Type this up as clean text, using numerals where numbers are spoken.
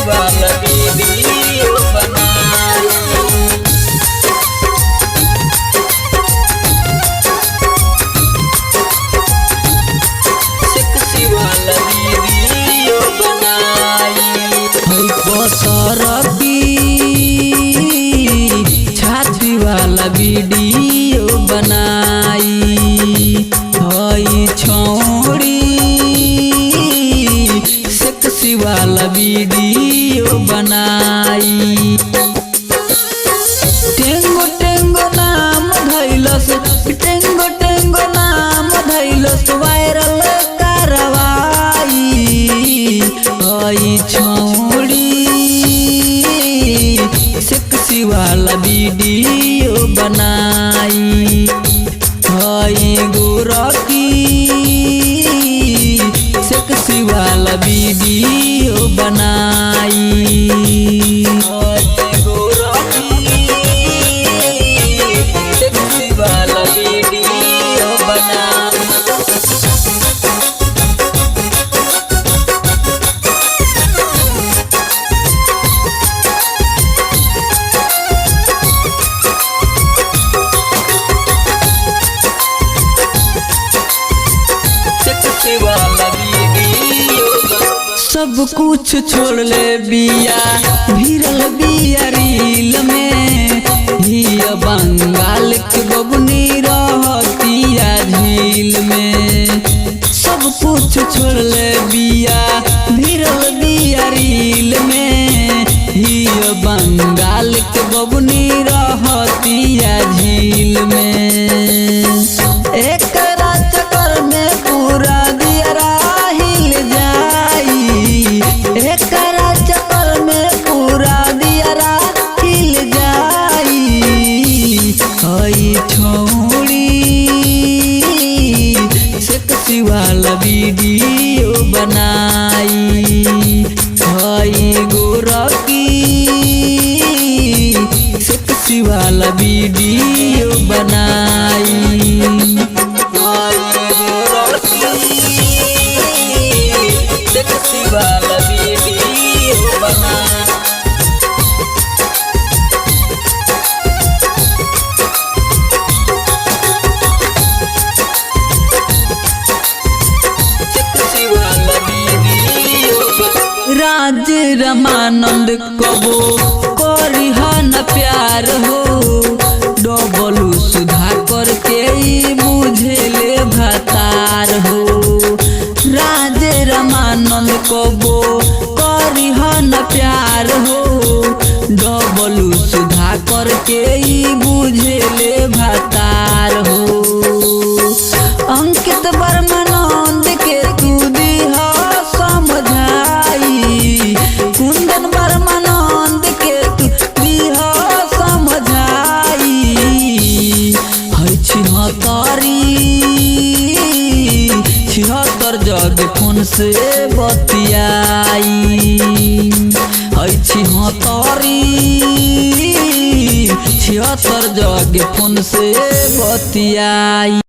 वाला वीडियो बनाई। सेक्सी वाला वीडियो बनाई। छाती वाला वीडियो बनाई। हई छौड़ी सेक्सी वाला वीडियो बनाई। टेंगो टेंगो नाम धैलस, टेंगो टेंगो नाम धैलस वायरल करवाई। हई छौड़ी सेक्सी वाला वीडियो बनाई। हई गोरकी सेक्सी वाला वीडियो बनाई। सेक्सी वाला वीडियो बनाई। सब कुछ छोड़ ले बिया भिरल बिया रील में। हिया बंगाल के बबनी रहतिया झील में। सब कुछ छोड़ ले बिया भिरल बिया रील में। हिया बंगाल के बबनी रहतिया झील में। एक चक्कर में पूरा दियरा हिल जाई। एक चक्कर में पूरा दियरा हिल जाई। हई छौड़ी सेक्सी वाला वीडियो बनाई। हई गोरकी सेक्सी वाला वीडियो बनाई। सेक्सी वाला वीडियो बनाई। सेक्सी वाला वीडियो। राज रामानंद कबो करिहन प्यार हो। डबलू सुधाकर के बुझेले भतार हो। राज रामानंद कबो करिहन प्यार हो। डबलू सुधाकर के बुझेले भतार हो। अंकित बर्मानंद के तू दिहा समझाई। कुंदन बर्मानंद के तू दिहा समझाई। हई छिहत्तर जग फोन से बतियाई। हई छिहत्तर जग फोन से बतियाई।